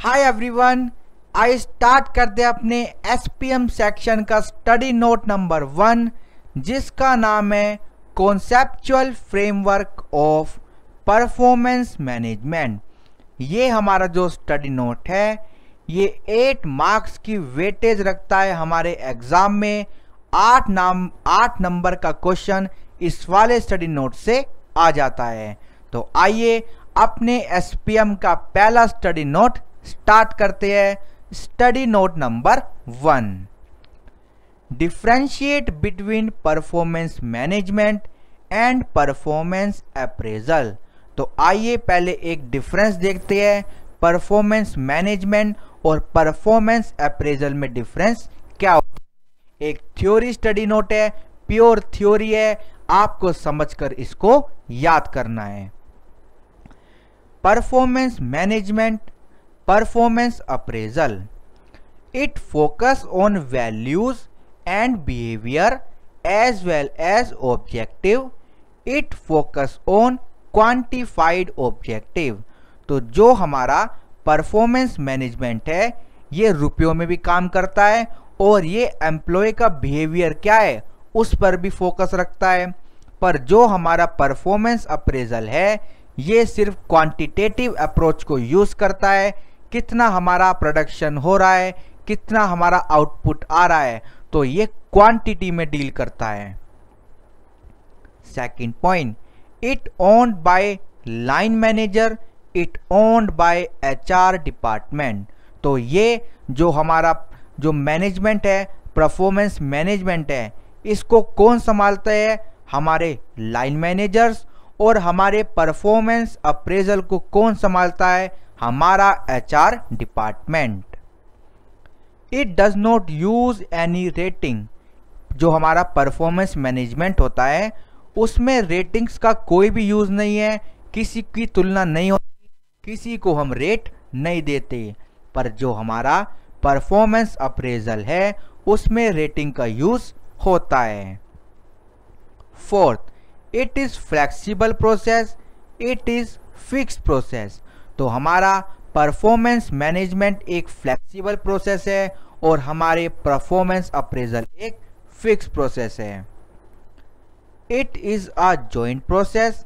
Hi everyone, I start करते हैं अपने एसपीएम सेक्शन का स्टडी नोट नंबर 1 जिसका नाम है conceptual framework of performance management. ये हमारा जो स्टडी नोट है ये 8 मार्क्स की वेटेज रखता है। हमारे एग्जाम में 8 नंबर का क्वेश्चन इस वाले स्टडी नोट से आ जाता है। तो आइए अपने एसपीएम का पहला स्टडी नोट स्टार्ट करते हैं। Study note number 1, differentiate between performance management and performance appraisal. तो आइए पहले एक डिफरेंस देखते हैं, परफॉर्मेंस मैनेजमेंट और परफॉर्मेंस अप्रेजल में डिफरेंस क्या होता है। एक थ्योरी स्टडी नोट है, प्योर थ्योरी है, आपको समझकर इसको याद करना है। Performance management, performance appraisal, it focus on values and behavior as well as objective, it focus on quantified objective। तो जो हमारा परफॉर्मेंस मैनेजमेंट है ये रुपयों में भी काम करता है और ये एम्प्लॉय का बिहेवियर क्या है उस पर भी फोकस रखता है। पर जो हमारा परफॉर्मेंस अप्रेजल है ये सिर्फ क्वांटिटेटिव अप्रोच को यूज करता है, कितना हमारा प्रोडक्शन हो रहा है, कितना हमारा आउटपुट आ रहा है, तो ये क्वांटिटी में डील करता है। Second point, it owned by line manager, it owned by HR department. तो ये जो हमारा जो मैनेजमेंट है, परफॉर्मेंस मैनेजमेंट है, इसको कौन संभालता है? हमारे लाइन मैनेजर्स। और हमारे परफॉर्मेंस अप्रेजल को कौन संभालता है? हमारा HR department. It does not use any rating. जो हमारा परफॉर्मेंस मैनेजमेंट होता है उसमें रेटिंग्स का कोई भी यूज नहीं है, किसी की तुलना नहीं होती, किसी को हम रेट नहीं देते। पर जो हमारा परफॉर्मेंस अप्रेजल है उसमें रेटिंग का यूज होता है। Fourth, it is flexible process, it is fixed process. तो हमारा परफॉर्मेंस मैनेजमेंट एक फ्लेक्सिबल प्रोसेस है और हमारे परफॉर्मेंस अप्रेजल एक फिक्स प्रोसेस है। It is a joint process,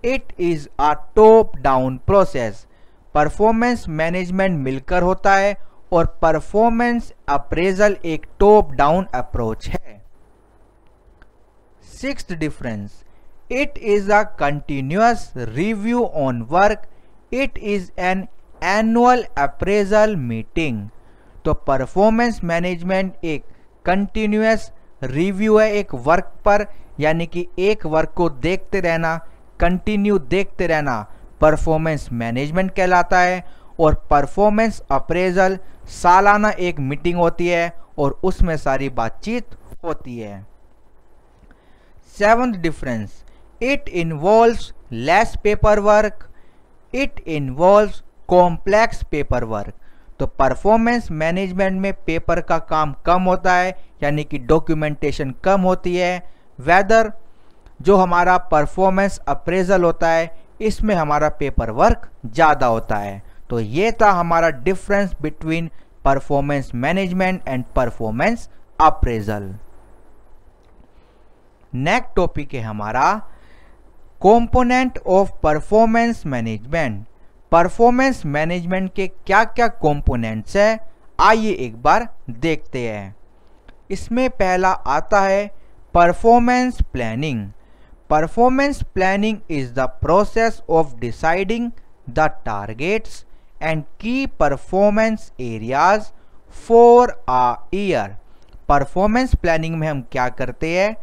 it is a top down process. Performance management मिलकर होता है और परफॉर्मेंस अप्रेजल एक टॉप डाउन अप्रोच है। Sixth difference, it is a continuous review on work, it is an annual appraisal meeting. तो performance management एक continuous review है एक वर्क पर, यानी कि एक वर्क को देखते रहना, कंटिन्यू देखते रहना परफॉर्मेंस मैनेजमेंट कहलाता है। और परफॉर्मेंस अप्रेजल सालाना एक मीटिंग होती है और उसमें सारी बातचीत होती है। Seventh difference, it involves less paper work, it involves complex paper work. तो परफॉर्मेंस मैनेजमेंट में पेपर का काम कम होता है, यानी कि डॉक्यूमेंटेशन कम होती है। वेदर जो हमारा परफॉर्मेंस अप्रेजल होता है इसमें हमारा पेपर वर्क ज़्यादा होता है। तो ये था हमारा difference between performance management and performance appraisal. Next topic है हमारा component of performance management. Performance management के क्या क्या कंपोनेंट्स हैं आइए एक बार देखते हैं। इसमें पहला आता है performance planning. Performance planning is the process of deciding the targets and key performance areas for a year. Performance planning में हम क्या करते हैं?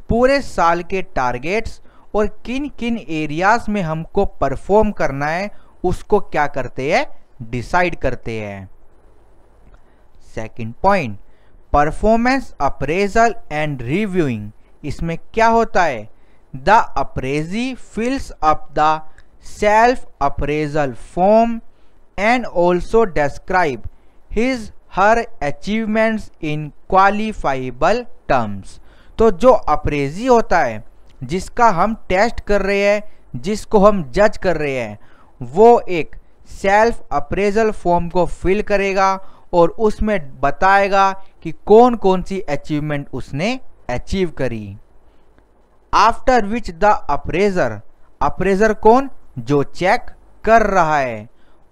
पूरे साल के टारगेट्स और किन किन एरियाज में हमको परफॉर्म करना है उसको क्या करते हैं? डिसाइड करते हैं। Second point, performance appraisal and reviewing. इसमें क्या होता है? The appraisee fills up the self appraisal form and also describe his her achievements in qualifiable terms. तो जो अप्रेजी होता है जिसका हम टेस्ट कर रहे हैं, जिसको हम जज कर रहे हैं, वो एक सेल्फ अप्रेजल फॉर्म को फिल करेगा और उसमें बताएगा कि कौन कौन सी अचीवमेंट उसने अचीव करी। आफ्टर विच द अप्रेजर कौन, जो चेक कर रहा है,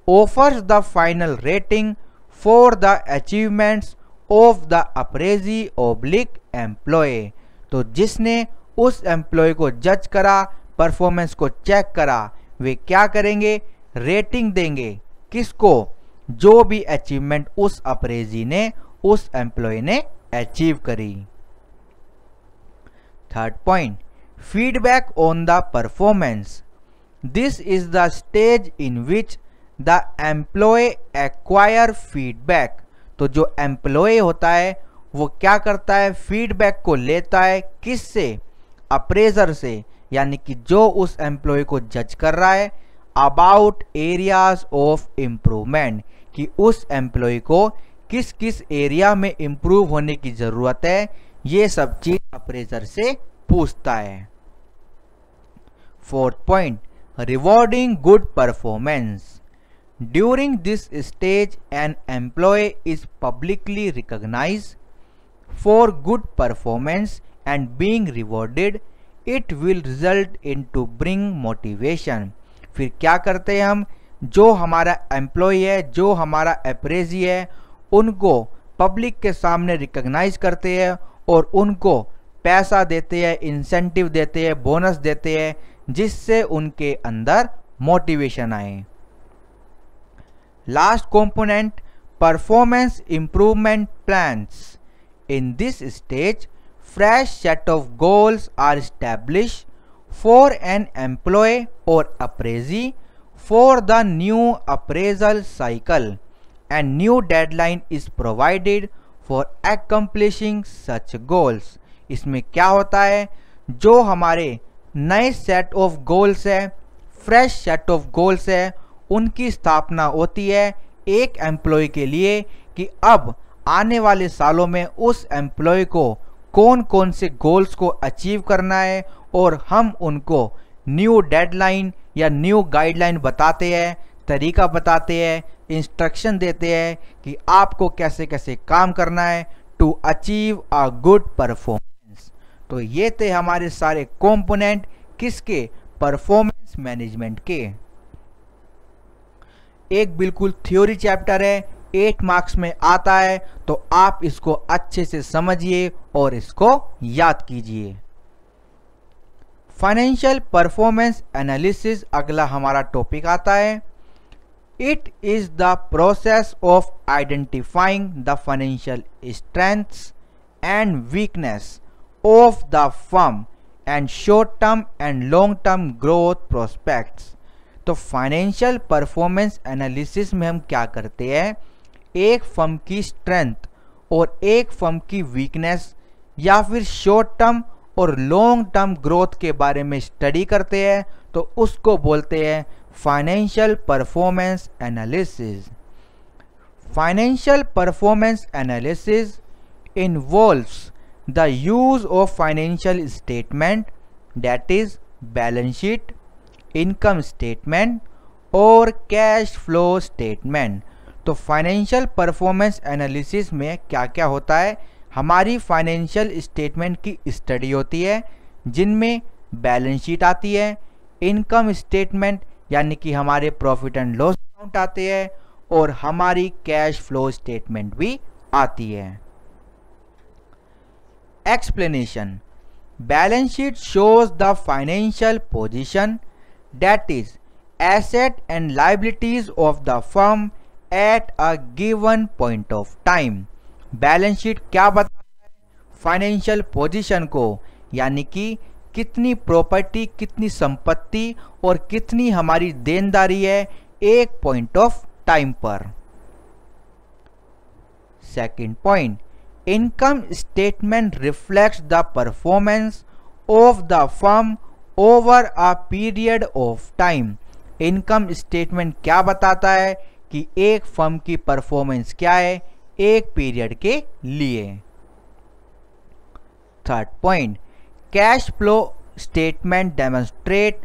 offers the final rating for the achievements of the appraisee oblique employee. तो जिसने उस एम्प्लॉय को जज करा, परफॉर्मेंस को चेक करा, वे क्या करेंगे, रेटिंग देंगे किसको, जो भी अचीवमेंट उस अप्रेजी ने, उस एम्प्लॉय ने अचीव करी। Third point, feedback on the performance. This is the stage in which the employee acquire feedback. तो जो एम्प्लॉय होता है वो क्या करता है, फीडबैक को लेता है किससे, अप्रेजर से, यानी कि जो उस एम्प्लॉय को जज कर रहा है, अबाउट एरियाज ऑफ इम्प्रूवमेंट, कि उस एम्प्लॉय को किस किस एरिया में इम्प्रूव होने की जरूरत है, ये सब चीज अप्रेजर से पूछता है। Fourth point, rewarding good performance. During this stage an employee is publicly recognized for good performance and being rewarded, it will result in to bring motivation. फिर क्या करते हैं हम, जो हमारा एम्प्लॉय है, जो हमारा अप्रेजी है, उनको पब्लिक के सामने रिकॉग्नाइज करते हैं और उनको पैसा देते हैं, इंसेंटिव देते हैं, बोनस देते हैं, जिससे उनके अंदर मोटिवेशन आए। Last component, performance improvement plans. In this stage fresh set of goals are established for an employee or appraisee for the new appraisal cycle and new deadline is provided for accomplishing such goals। इसमें क्या होता है, जो हमारे नए set of goals है, fresh set of goals है, उनकी स्थापना होती है एक एम्प्लॉय के लिए कि अब आने वाले सालों में उस एम्प्लॉय को कौन कौन से गोल्स को अचीव करना है, और हम उनको न्यू डेडलाइन या न्यू गाइडलाइन बताते हैं, तरीका बताते हैं, इंस्ट्रक्शन देते हैं कि आपको कैसे कैसे काम करना है to achieve a good performance. तो ये थे हमारे सारे कंपोनेंट किसके, परफॉर्मेंस मैनेजमेंट के। एक बिल्कुल थ्योरी चैप्टर है, 8 मार्क्स में आता है, तो आप इसको अच्छे से समझिए और इसको याद कीजिए। फाइनेंशियल परफॉर्मेंस एनालिसिस अगला हमारा टॉपिक आता है। It is the process of identifying the financial strengths and weakness of the firm and short term and long term growth prospects. तो फाइनेंशियल परफॉर्मेंस एनालिसिस में हम क्या करते हैं, एक फर्म की स्ट्रेंथ और एक फर्म की वीकनेस या फिर शॉर्ट टर्म और लॉन्ग टर्म ग्रोथ के बारे में स्टडी करते हैं, तो उसको बोलते हैं financial performance analysis. Financial performance analysis involves the use of financial statement, that is balance sheet, income statement और कैश फ्लो स्टेटमेंट। तो फाइनेंशियल परफॉर्मेंस एनालिसिस में क्या क्या होता है, हमारी फाइनेंशियल स्टेटमेंट की स्टडी होती है, जिनमें बैलेंस शीट आती है, इनकम स्टेटमेंट यानी कि हमारे प्रॉफिट एंड लॉस अकाउंट आते हैं, और हमारी कैश फ्लो स्टेटमेंट भी आती है। Explanation, balance sheet shows the financial position, that is asset and liabilities of the firm at a given point of time. Balance sheet क्या बताता है, फाइनेंशियल पोजीशन को, यानी कि कितनी प्रॉपर्टी, कितनी संपत्ति और कितनी हमारी देनदारी है एक पॉइंट ऑफ टाइम पर। Second point, income statement reflects the performance of the firm over a period of time. Income statement क्या बताता है कि एक फर्म की परफॉर्मेंस क्या है एक पीरियड के लिए। Third point, cash flow statement demonstrate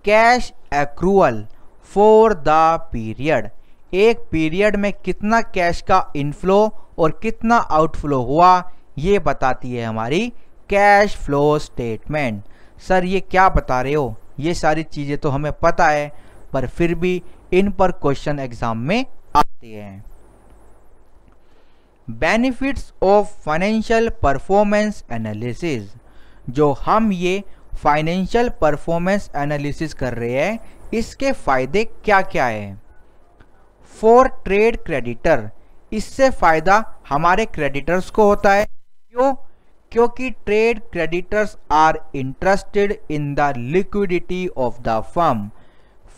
cash accrual for the period, एक पीरियड में कितना कैश का इनफ्लो और कितना आउटफ्लो हुआ ये बताती है हमारी कैश फ्लो स्टेटमेंट। सर ये क्या बता रहे हो, ये सारी चीज़ें तो हमें पता है, पर फिर भी इन पर क्वेश्चन एग्जाम में आते हैं। Benefits of financial performance analysis, जो हम ये फाइनेंशियल परफॉर्मेंस एनालिसिस कर रहे हैं इसके फायदे क्या क्या है। फॉर ट्रेड क्रेडिटर, इससे फायदा हमारे क्रेडिटर्स को होता है। क्यों? क्योंकि trade creditors are interested in the liquidity of the firm,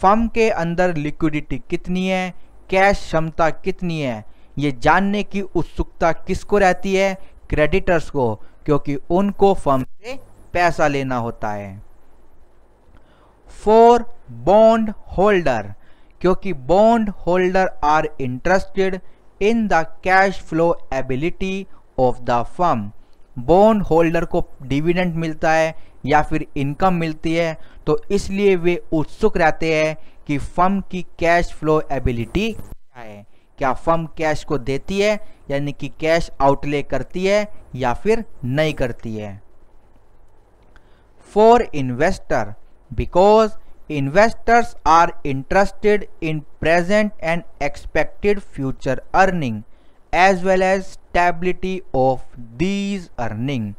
firm के अंदर लिक्विडिटी कितनी है, कैश क्षमता कितनी है, ये जानने की उत्सुकता किसको रहती है, क्रेडिटर्स को, क्योंकि उनको फर्म से पैसा लेना होता है। फॉर बॉन्ड होल्डर, क्योंकि bond holder are interested in the cash flow ability of the firm, bond holder को डिविडेंड मिलता है या फिर इनकम मिलती है, तो इसलिए वे उत्सुक रहते हैं कि फर्म की कैश फ्लो एबिलिटी क्या है, क्या फर्म कैश को देती है यानी कि कैश आउटले करती है या फिर नहीं करती है। For investor, because investors are interested in present and expected future earning as well as stability of these earning,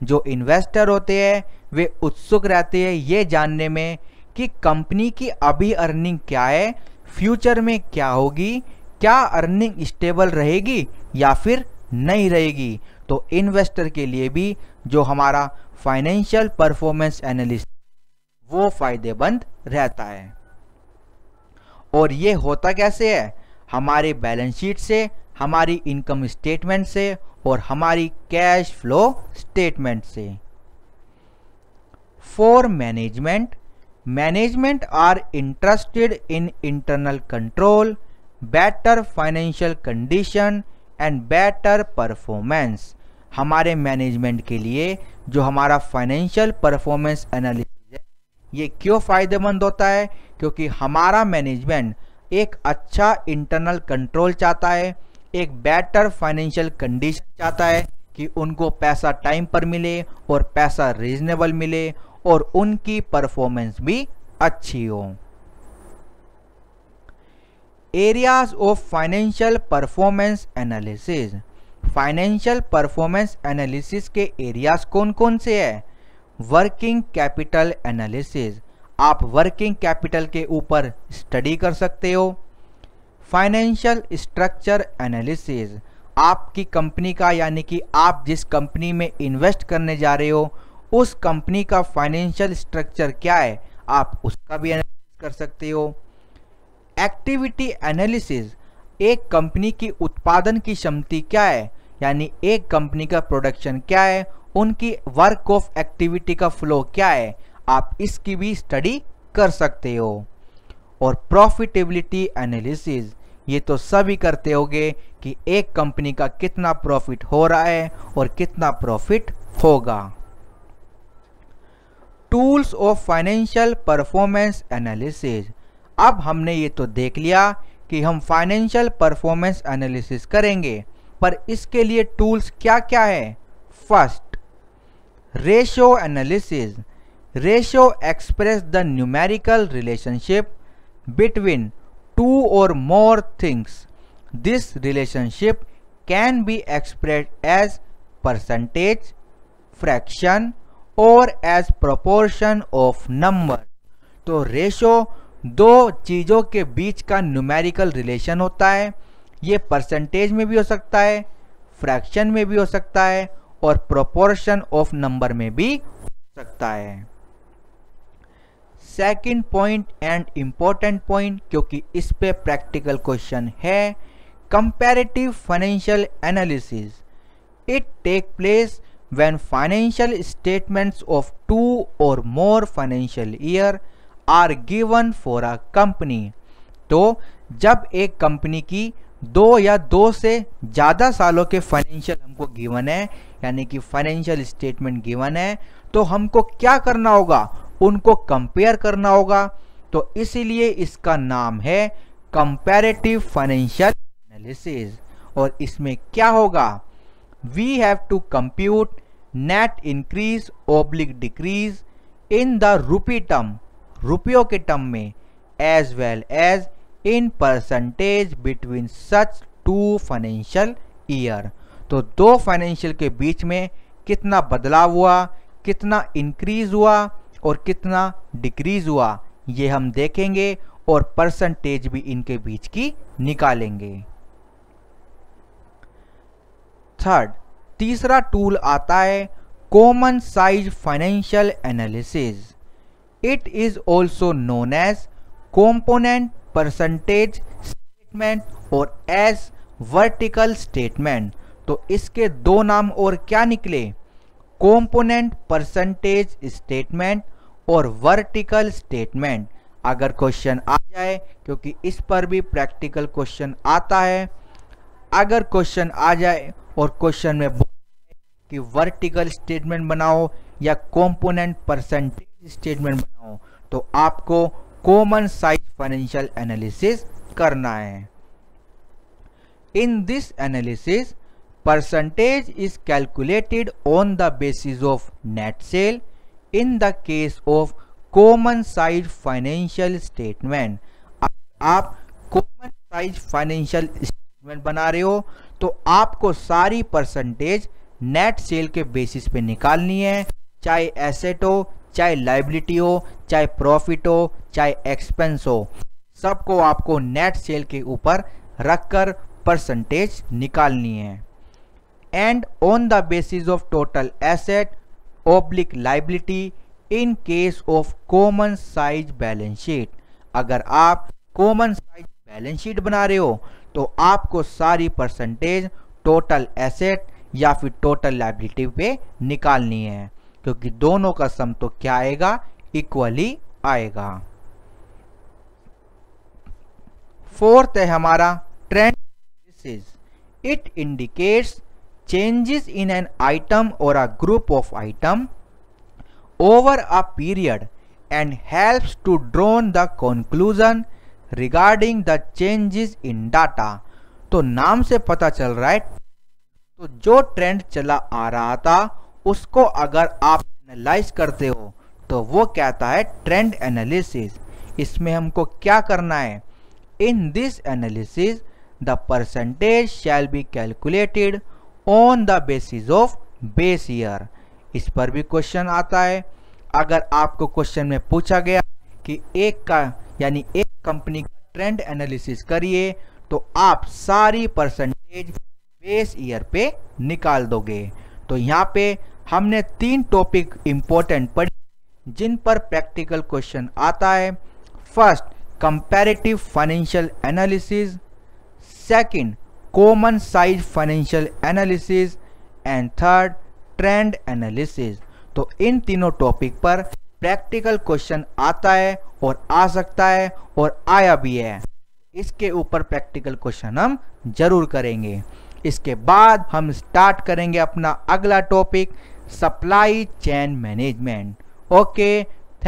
जो इन्वेस्टर होते हैं वे उत्सुक रहते हैं ये जानने में कि कंपनी की अभी अर्निंग क्या है, फ्यूचर में क्या होगी, क्या अर्निंग स्टेबल रहेगी या फिर नहीं रहेगी। तो इन्वेस्टर के लिए भी जो हमारा फाइनेंशियल परफॉर्मेंस एनालिसिस वो फायदेमंद रहता है। और ये होता कैसे है, हमारे बैलेंस शीट से, हमारी इनकम स्टेटमेंट से और हमारी कैश फ्लो स्टेटमेंट से। For management, management are interested in internal control, better financial condition and better performance, हमारे मैनेजमेंट के लिए जो हमारा फाइनेंशियल परफॉर्मेंस एनालिसिस है ये क्यों फायदेमंद होता है, क्योंकि हमारा मैनेजमेंट एक अच्छा इंटरनल कंट्रोल चाहता है, एक बेटर फाइनेंशियल कंडीशन चाहता है कि उनको पैसा टाइम पर मिले और पैसा रीजनेबल मिले और उनकी परफॉर्मेंस भी अच्छी हो। Areas of financial performance analysis, financial performance analysis के एरियाज कौन कौन से हैं। वर्किंग कैपिटल एनालिसिस, आप वर्किंग कैपिटल के ऊपर स्टडी कर सकते हो। फाइनेंशियल स्ट्रक्चर एनालिसिस, आपकी कंपनी का यानी कि आप जिस कंपनी में इन्वेस्ट करने जा रहे हो उस कंपनी का फाइनेंशियल स्ट्रक्चर क्या है, आप उसका भी एनालिसिस कर सकते हो। एक्टिविटी एनालिसिस, एक कंपनी की उत्पादन की क्षमता क्या है, यानी एक कंपनी का प्रोडक्शन क्या है, उनकी वर्क ऑफ एक्टिविटी का फ्लो क्या है, आप इसकी भी स्टडी कर सकते हो। और प्रॉफिटेबिलिटी एनालिसिस, ये तो सभी करते होंगे कि एक कंपनी का कितना प्रॉफिट हो रहा है और कितना प्रॉफिट होगा। Tools of financial performance analysis, अब हमने ये तो देख लिया कि हम फाइनेंशियल परफॉर्मेंस एनालिसिस करेंगे, पर इसके लिए टूल्स क्या क्या है। First, ratio analysis, ratio express the numerical relationship between two or more things. This relationship can be expressed as percentage, fraction or as proportion of number. तो रेशो दो चीज़ों के बीच का न्यूमेरिकल रिलेशन होता है, ये परसेंटेज में भी हो सकता है, फ्रैक्शन में भी हो सकता है और प्रोपोर्शन ऑफ नंबर में भी हो सकता है। Second point and important point, क्योंकि इस पे प्रैक्टिकल क्वेश्चन है, comparative financial analysis. It take place when financial statements of 2 or more financial year are given for a company. तो जब एक कंपनी की 2 या 2 से ज़्यादा सालों के फाइनेंशियल हमको गिवन है, यानी कि फाइनेंशियल स्टेटमेंट गिवन है, तो हमको क्या करना होगा, उनको कंपेयर करना होगा तो इसीलिए इसका नाम है कंपैरेटिव फाइनेंशियल एनालिसिस। और इसमें क्या होगा, we have to compute net increase oblique decrease in the rupee term, रुपयों के टर्म में, as well as in percentage between such two financial year. तो दो फाइनेंशियल के बीच में कितना बदलाव हुआ, कितना इंक्रीज हुआ और कितना डिक्रीज हुआ, ये हम देखेंगे और परसेंटेज भी इनके बीच की निकालेंगे। थर्ड, तीसरा टूल आता है common size financial analysis. It is also known as component percentage statement और एज वर्टिकल स्टेटमेंट। तो इसके दो नाम और क्या निकले, कंपोनेंट परसेंटेज स्टेटमेंट और वर्टिकल स्टेटमेंट। अगर क्वेश्चन आ जाए, क्योंकि इस पर भी प्रैक्टिकल क्वेश्चन आता है, अगर क्वेश्चन आ जाए और क्वेश्चन में बोले कि वर्टिकल स्टेटमेंट बनाओ या कंपोनेंट परसेंटेज स्टेटमेंट बनाओ, तो आपको कॉमन साइज फाइनेंशियल एनालिसिस करना है। In this analysis percentage is calculated on the basis of net sale in the case of common size financial statement। आप common size financial statement बना रहे हो तो आपको सारी परसेंटेज नेट सेल के बेसिस पे निकालनी है, चाहे एसेट हो, चाहे लाइबिलिटी हो, चाहे प्रॉफिट हो, चाहे एक्सपेंस हो, सबको आपको नेट सेल के ऊपर रखकर परसेंटेज निकालनी है। And on the basis of total asset oblique liability in case of common size balance sheet. अगर आप कॉमन साइज बैलेंस शीट बना रहे हो तो आपको सारी परसेंटेज टोटल एसेट या फिर टोटल लाइबिलिटी पे निकालनी है, क्योंकि दोनों का सम तो क्या आएगा, इक्वली आएगा। फोर्थ है हमारा trend analysis. It indicates changes in an item or a group of item over a period and helps to draw the conclusion regarding the changes in data। तो नाम से पता चल रहा है, तो जो ट्रेंड चला आ रहा था उसको अगर आप एनालाइज करते हो तो वो कहता है ट्रेंड एनालिसिस। इसमें हमको क्या करना है, in this analysis the percentage shall be calculated on the basis of base year. इस पर भी क्वेश्चन आता है। अगर आपको क्वेश्चन में पूछा गया कि एक का यानी एक कंपनी का ट्रेंड एनालिसिस करिए, तो आप सारी परसेंटेज बेस ईयर पे निकाल दोगे। तो यहाँ पे हमने 3 टॉपिक इंपॉर्टेंट पढ़े जिन पर प्रैक्टिकल क्वेश्चन आता है। First, comparative financial analysis, second common size financial analysis and third trend analysis. तो इन तीनों टॉपिक पर प्रैक्टिकल क्वेश्चन आता है और आ सकता है और आया भी है। इसके ऊपर प्रैक्टिकल क्वेश्चन हम जरूर करेंगे। इसके बाद हम स्टार्ट करेंगे अपना अगला topic, supply chain management. Okay,